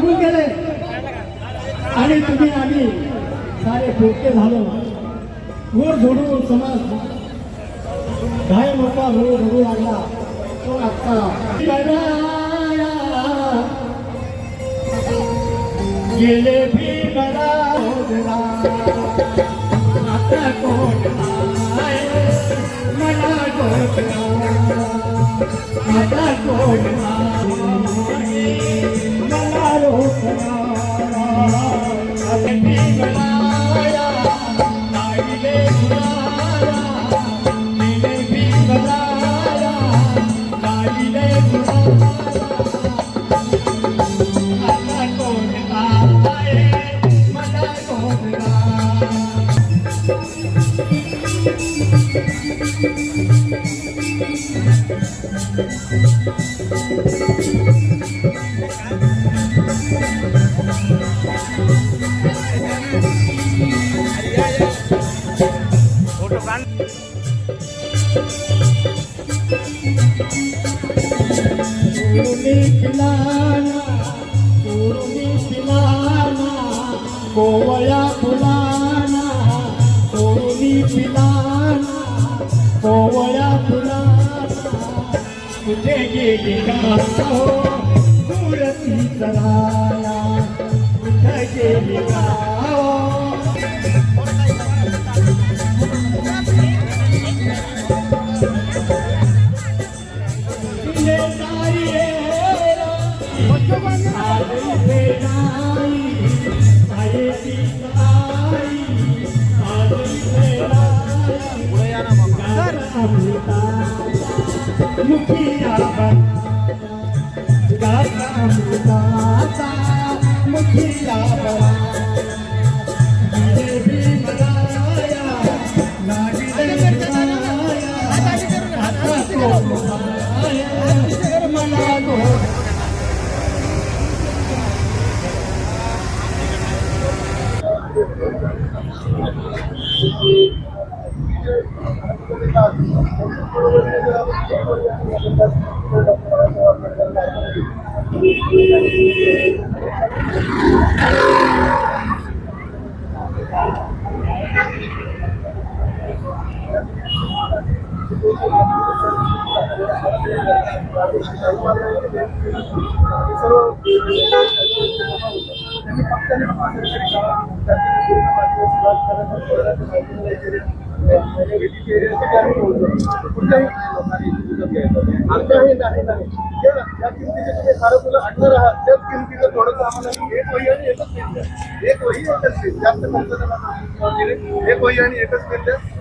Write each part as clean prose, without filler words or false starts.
कबूल केले आणि तुम्ही आम्ही सारे पोटे झालो. वर जोडून समाज काय मोठा होऊ रडू लागला तो आता गेले भीमरा होजरा आता कोण आहे मला गोठला आता कोण आहे मला रोखला आता भीमराया नाईले गुराया गेले भीमराया नाईले गुराया आता कोण आहे मला गोठला. कोवळ्या फुलाना कोणी पिलाना कोवळ्या फुलाना कुठे गेली गाव मूर्ती चलाया कुठे गेली गाव.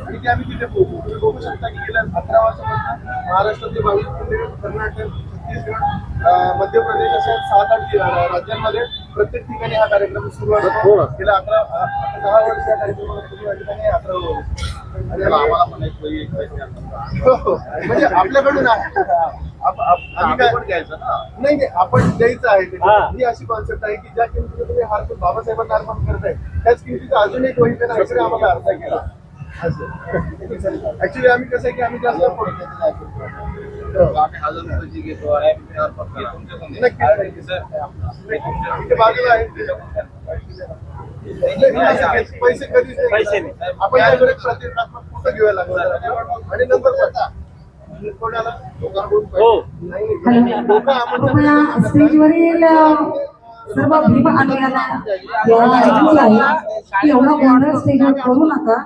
मुखिया मुखिया बघू शकता की गेल्या 11 वर्षापासून महाराष्ट्रातले भाविक मंदिर कर्नाटक छत्तीसगड मध्य प्रदेश अशा 7-8 राज्यांमध्ये प्रत्येक ठिकाणी हा कार्यक्रम सुरू असतो. गेल्या 10 वर्ष या कार्यक्रमाला 11 वर्ष आणि आम्हाला पण म्हणजे आपल्याकडून आहे आम्ही काय पण घ्यायचं ना नाही आपण द्यायचं आहे. ही अशी कॉन्सेप्ट आहे की ज्या किमतीने तुम्ही बाबासाहेबांना अर्पण करताय त्याच किमतीचा अजून एक वही पेन ऍक्च्युली आम्हाला अर्थ केला. ऍक्च्युली आम्ही कसं आहे की आम्ही जास्त आम्ही 1000 रुपयाची घेतो नक्की बाजूला आहे पैसे कधीच पैसे आपण याकडे प्रतिकात्मक कुठं घ्यायला लागलो आणि नंतर स्टेजवरील सर्व भीम आंदोलनाला एवढा गोंधळ स्टेजवर करू नका.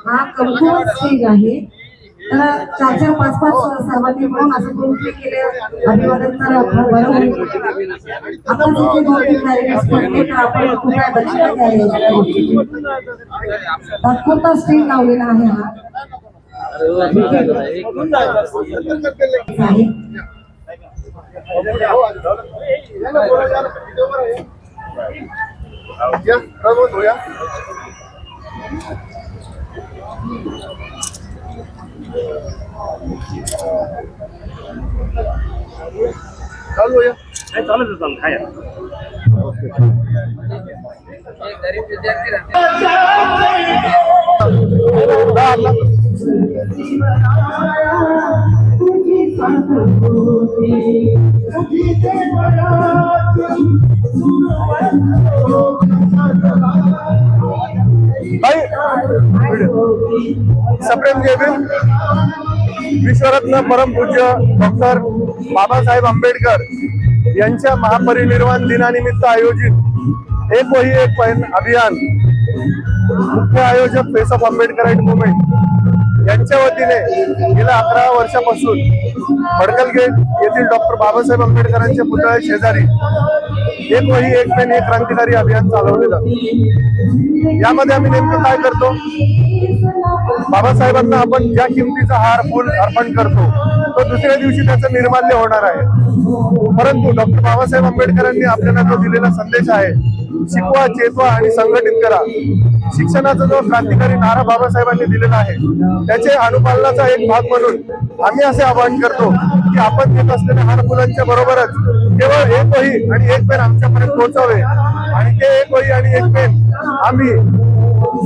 हा कमकुवत स्टेज आहे. तर 4-4-5-5 सर्वांनी मिळून असं करून केले अभिवादन तर बरं होईल. आपण जिथे दोन स्पर्धे तर आपण कुठल्या दक्षिणा द्यायला तात्पुरता स्टेज लावलेला आहे हा. गरीब विद्यार्थी तुझी सप्रेम जय भीम. विश्वरत्न परमपूज्य डॉक्टर बाबासाहेब आंबेडकर यांच्या महापरिनिर्वाण दिनानिमित्त आयोजित एक वही एक पेन अभियान मुख्य आयोजक फेस ऑफ आंबेडकराइट मुवमेंट यांच्या वतीने गेल्या 11 वर्षापासून भडकल गेट येथील डॉक्टर बाबासाहेब आंबेडकरांच्या पुतळ्या शेजारी एक वही एक पेन हे क्रांतिकारी अभियान चालवले जाते. यामध्ये आम्ही नेमकं काय करतो, बाबासाहेबांना आपण ज्या किमतीचा हार फुल अर्पण करतो तो दुसऱ्या दिवशी त्याचं निर्माल्य होणार आहे. परंतु डॉक्टर बाबासाहेब आंबेडकरांनी आपल्याला जो दिलेला संदेश आहे, शिकवा, चेतवा आणि संघटित करा, शिक्षणाचा जो क्रांतिकारी नारा बाबासाहेबांनी दिलेला आहे त्याचे अनुपालनाचा एक भाग म्हणून आम्ही असे आवाहन करतो की आपण देत असलेल्या हार फुलांच्या बरोबरच केवळ एक वही आणि एक पेन आमच्यापर्यंत पोहोचावे आणि ते एक वही आणि एक पेन आम्ही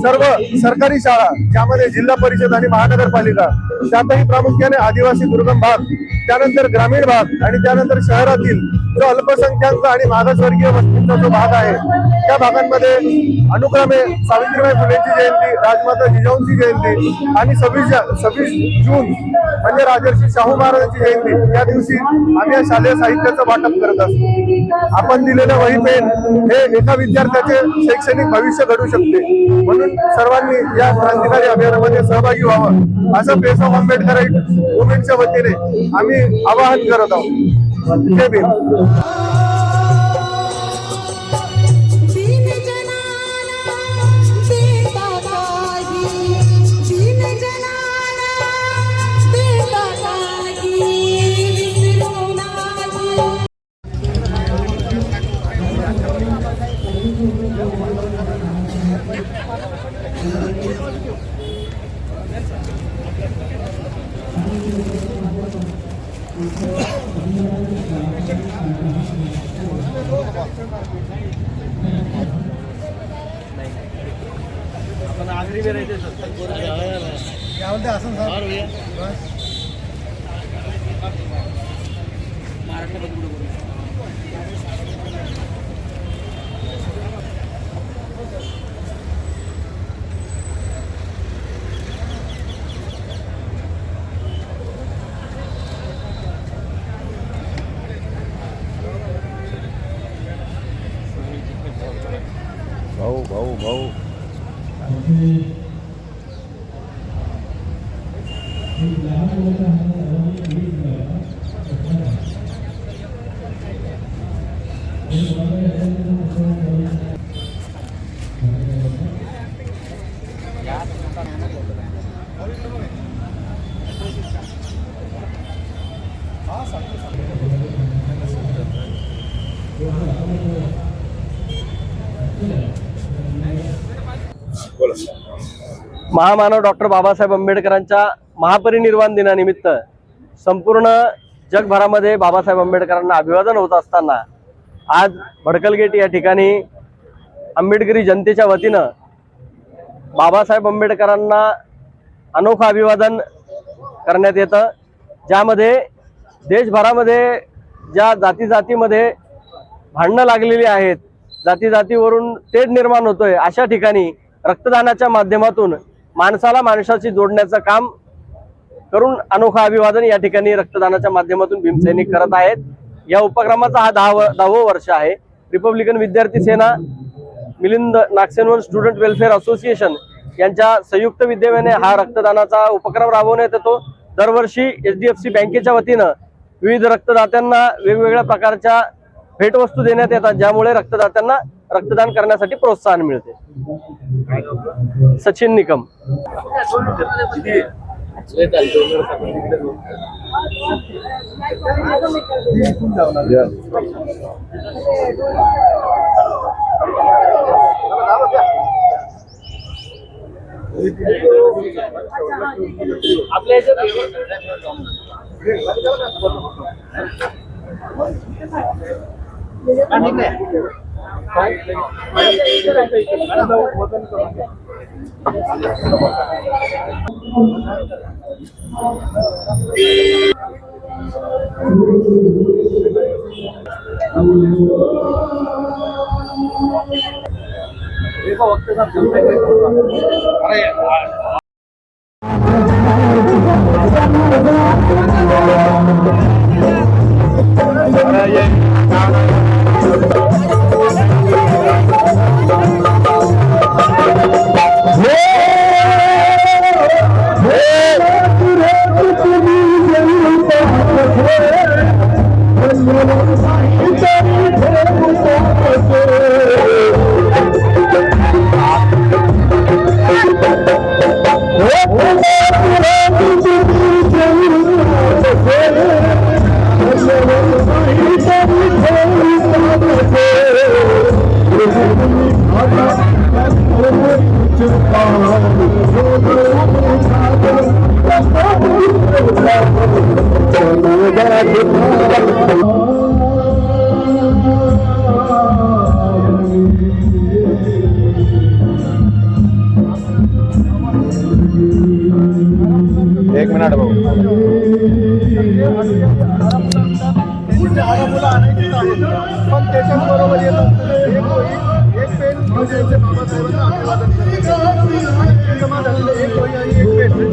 सर्व सरकारी शाळा ज्यामध्ये जिल्हा परिषद आणि महानगरपालिका, त्यातही प्रामुख्याने आदिवासी दुर्गम भाग, त्यानंतर ग्रामीण भाग आणि त्यानंतर शहरातील जो अल्पसंख्याक आणि मागासवर्गीय वस्तींचा जो भाग आहे त्या भागांमध्ये अनुक्रमे सावित्रीबाई फुलेंची जयंती, राजमाता जिजाऊंची जयंती आणि 26 जून म्हणजे राजर्षी शाहू महाराजांची जयंती या दिवशी आम्ही या शालेय साहित्याचं वाटप करत असतो. आपण दिलेलं वही पेन हे एका विद्यार्थ्याचे शैक्षणिक भविष्य घडू शकते, म्हणून सर्वांनी या क्रांतिकारी अभियानामध्ये सहभागी व्हावं असं फेस ऑफ आंबेडकराइट मुवमेंटच्या वतीने आम्ही आवाहन करत आहोत. जय भीम. भाऊ महामानव डॉक्टर बाबासाहेब आंबेडकरांच्या महापरिनिर्वाण दिनानिमित्त संपूर्ण जगभरामध्ये बाबासाहेब आंबेडकरांना अभिवादन होत असताना आज भडकल गेट या ठिकाणी आंबेडकरी जनतेच्या वतीनं बाबासाहेब आंबेडकरांना अनोखं अभिवादन करण्यात येतं, ज्यामध्ये देशभरामध्ये ज्या जातीमध्ये भांडणं लागलेली आहेत, जातीवरून तेढ निर्माण होतोय, अशा ठिकाणी रक्तदानाच्या माध्यमातून माणसाला माणसाशी जोडण्याचं काम करून अनोखा अभिवादन या ठिकाणी रक्तदानाच्या माध्यमातून भीमसैनिक करत आहेत. या उपक्रमाचा हा 10वं वर्ष आहे. रिपब्लिकन विद्यार्थी सेना, Milind Nagsenvan student welfare association यांच्या संयुक्त विद्यमाने हा रक्तदानाचा उपक्रम राबवण्यात येतो. दरवर्षी HDFC बँकेच्या वतीनं विविध रक्तदात्यांना वेगवेगळ्या प्रकारच्या भेटवस्तू देण्यात येतात, ज्यामुळे रक्तदात्यांना रक्तदान करण्यासाठी प्रोत्साहन मिळते. सचिन निकम. एक मिनिट भाऊ. मुलं आणायचीच आहेत. पण त्याच्याच बरोबर येत असतं एक वही, एक पेन घेऊन यायचे बाबासाहेबांना अभिवादन करायचं. आणि ते जमा झालेलं एक वही आणि एक पेन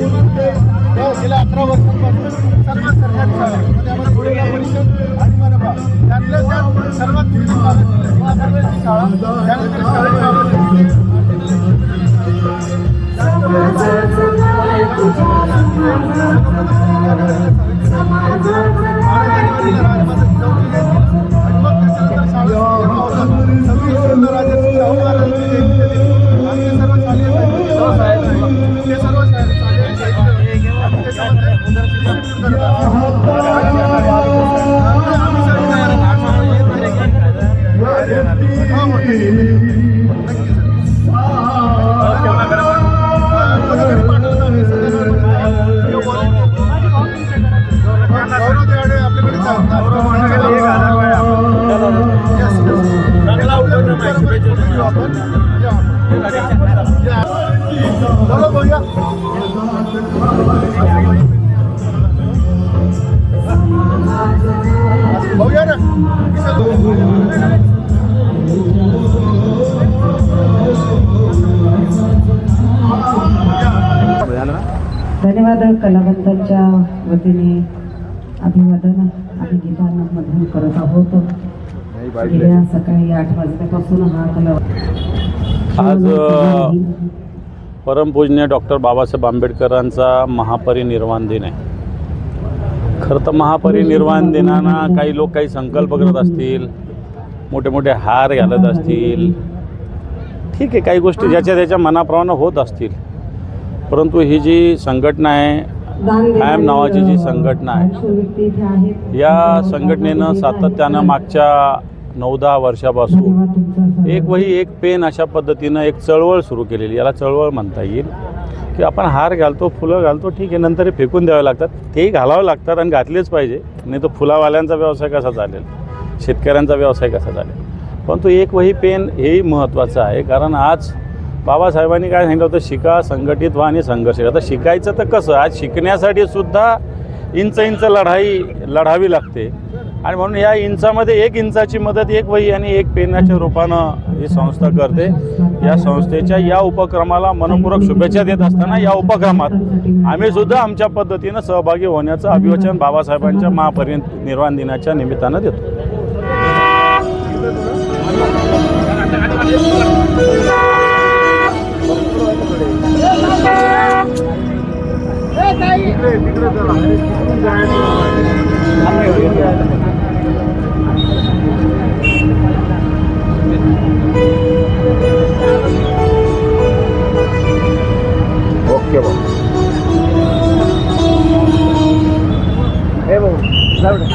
त्या गेल्या 11 वर्षांपासून सर्वात सरकारी शाळा त्यामध्ये गुढेगा परिषद आणि मनपा त्यातल्या त्यात सर्वात जुनी महाराष्ट्राची शाळा त्यानंतर शाळेत बघूया ना. धन्यवाद. कलावंतांच्या वतीने अभिवादन आम्ही गीतांमधून करत आहोत. गेल्या सकाळी 8 वाजल्यापासून हा आज परमपूजनीय डॉक्टर बाबासाहेब आंबेडकरांचा महापरिनिर्वाण दिन आहे. खरं तर महापरिनिर्वाण दिनांना काही लोक काही संकल्प करत असतील, मोठे मोठे हार घालत असतील, ठीक आहे, काही गोष्टी ज्याच्या त्याच्या मनाप्रमाणे होत असतील. परंतु ही जी संघटना आहे, आय एम नावाची जी संघटना आहे, या संघटनेनं सातत्यानं मागच्या 9-10 वर्षापासून एक वही एक पेन अशा पद्धतीनं एक चळवळ सुरू केलेली. याला चळवळ म्हणता येईल की आपण हार घालतो, फुलं घालतो, ठीक आहे, नंतर हे फेकून द्यावे लागतात, तेही घालावं लागतात आणि घातलेच पाहिजे, नाही तर फुलावाल्यांचा व्यवसाय कसा चालेल, शेतकऱ्यांचा व्यवसाय कसा चालेल. परंतु एक वही पेन हेही महत्त्वाचं आहे. कारण आज बाबासाहेबांनी काय सांगितलं होतं, शिका, संघटित व्हा आणि संघर्ष करा. आता शिकायचं तर कसं, आज शिकण्यासाठी सुद्धा इंच लढावी लागते. आणि म्हणून या इंचामध्ये 1 इंचाची मदत एक वही आणि एक पेनाच्या रूपानं ही संस्था करते. या संस्थेच्या या उपक्रमाला मनपूर्वक शुभेच्छा देत असताना या उपक्रमात आम्ही सुद्धा आमच्या पद्धतीनं सहभागी होण्याचं अभिवचन बाबासाहेबांच्या महापरिनिर्वाण दिनाच्या निमित्तानं देतो. ओके भाऊ. हे भाऊ जाऊ दे.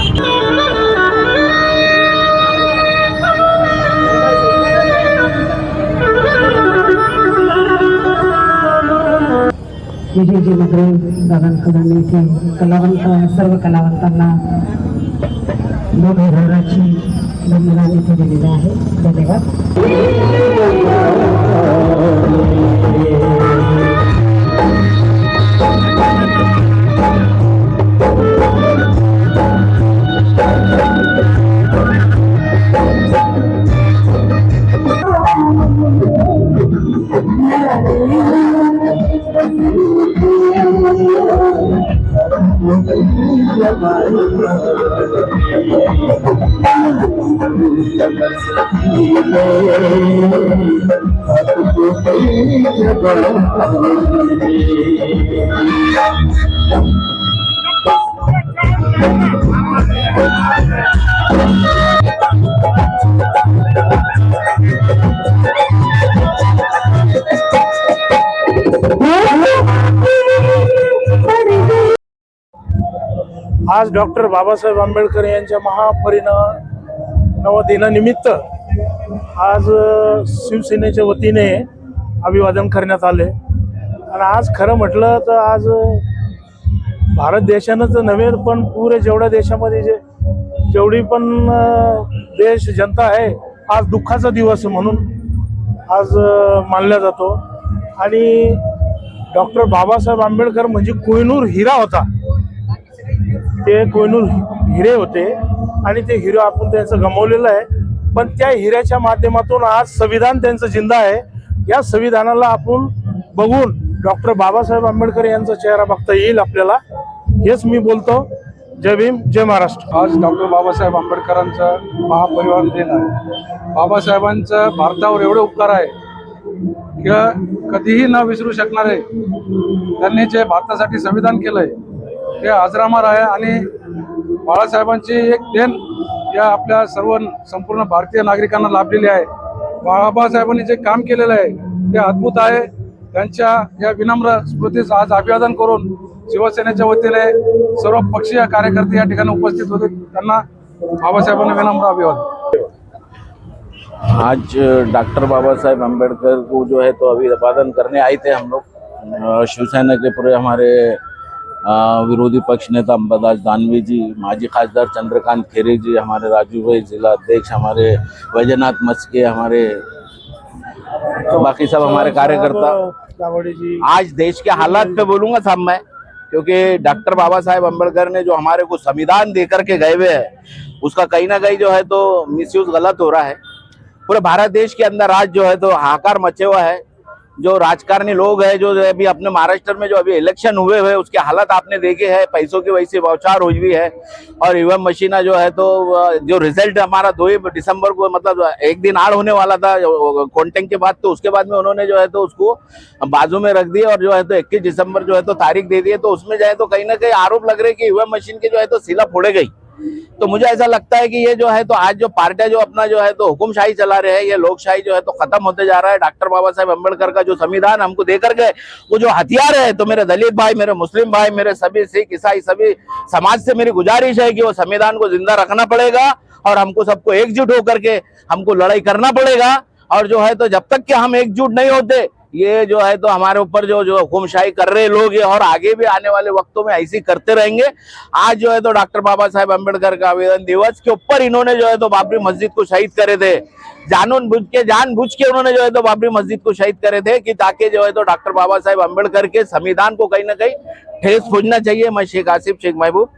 विजयजी नगरे दादांकडून इथे सर्व कलावंतांना 2000ची बंधनाने इथे दिलेली आहे. धन्यवाद. आज डॉक्टर बाबासाहेब आंबेडकर यांच्या महापरिनिर्वाण दिनानिमित्त आज शिवसेनेच्या वतीने अभिवादन करण्यात आले। आणि आज खरं म्हटलं तर आज भारत देशानंच नव्हे पण पुरे जेवढ्या देशामध्ये जेवढी पण देश जनता आहे आज दुःखाचा दिवस म्हणून आज मानला जातो। आणि डॉक्टर बाबासाहेब आंबेडकर म्हणजे कोहिनूर हिरा होता, ते कोहिनूर हिरे होते आणि ते हिरो आपण त्यांचं गमावलेलं आहे। पण त्या हिऱ्याच्या माध्यमातून आज संविधान त्यांचं जिंदा आहे। या संविधानाला आपण बघून डॉक्टर बाबासाहेब आंबेडकर यांचा चेहरा बघता येईल आपल्याला, हेच मी बोलतो। जय भीम, जय महाराष्ट्र। आज डॉक्टर बाबासाहेब आंबेडकरांचा महापरिनिर्वाण दिन आहे। बाबासाहेबांचं भारतावर एवढे उपकार आहे की कधीही न विसरू शकणारे त्यांनी जे भारतासाठी संविधान केलंय ते अजरामर आहे। आणि बाळासाहेबांची एक देण या आपल्या संपूर्ण भारतीय नागरिकांना लाभलेली आहे। बाबासाहेबांनी जे काम केलेलं आहे ते अद्भुत आहे। त्यांच्या या विनम्र स्मृतीस आज अभिवादन करून शिवसेनेच्या वतीने सर्व पक्षीय कार्यकर्ते या ठिकाणी उपस्थित होते, त्यांना बाबासाहेबांना विनम्र अभिवादन। आज डॉक्टर बाबा साहेब अम्बेडकर को जो है तो अभिवादन करने आए थे हम लोग। शिवसेना के पूरे हमारे विरोधी पक्ष नेता अंबादास दानवे जी, माजी खासदार चंद्रकांत खेरे जी, हमारे राजू भाई जिला अध्यक्ष, हमारे वैजनाथ मस्के, हमारे बाकी सब हमारे कार्यकर्ता। आज देश के हालात पे बोलूंगा साहब मैं, क्योंकि डॉक्टर बाबा साहेब अम्बेडकर ने जो हमारे को संविधान दे करके गए हुए हैं उसका कहीं ना कहीं जो है तो मिसयूज गलत हो रहा है। पूरे भारत देश के अंदर आज जो है तो हाहाकार मचे हुआ है। जो राजकारणी लोग हैं, जो अभी अपने महाराष्ट्र में जो अभी इलेक्शन हुए हुए उसके हालत आपने देखे हैं, पैसों की वैसी बौछार हुई हुई है। और ईवीएम मशीन जो है तो जो रिजल्ट हमारा 2 दिसंबर को मतलब एक दिन आड़ होने वाला था काउंटिंग के बाद, तो उसके बाद में उन्होंने जो है तो उसको बाजू में रख दिया और जो है तो 21 दिसंबर जो है तो तारीख दे दी है। तो उसमें जो है तो कहीं ना कहीं आरोप लग रहे कि ईवीएम मशीन के जो है तो सिला फोड़े गई। तो मुझे ऐसा लगता है कि ये जो है तो आज जो पार्टियां जो अपना जो है तो हुकुमशाही चला रहे हैं, ये लोकशाही जो है तो खत्म होते जा रहा है। डॉक्टर बाबा साहेब अम्बेडकर का जो संविधान हमको देकर गए वो जो हथियार है, तो मेरे दलित भाई, मेरे मुस्लिम भाई, मेरे सभी सिख ईसाई सभी समाज से मेरी गुजारिश है कि वो संविधान को जिंदा रखना पड़ेगा और हमको सबको एकजुट होकर के हमको लड़ाई करना पड़ेगा। और जो है तो जब तक कि हम एकजुट नहीं होते, ये जो है तो हमारे ऊपर जो हुकुमशाही कर रहे लोग ये और आगे भी आने वाले वक्तों में ऐसे करते रहेंगे। आज जो है तो डॉक्टर बाबा साहेब अम्बेडकर का आवेदन दिवस के ऊपर इन्होंने जो है तो बाबरी मस्जिद को शहीद करे थे। जानबूझ के उन्होंने जो है तो बाबरी मस्जिद को शहीद करे थे कि ताकि जो है तो डॉक्टर बाबा साहेब अम्बेडकर के संविधान को कहीं ना कहीं ठेस पहुंचना चाहिए। मैं शेख आसिफ शेख महबूब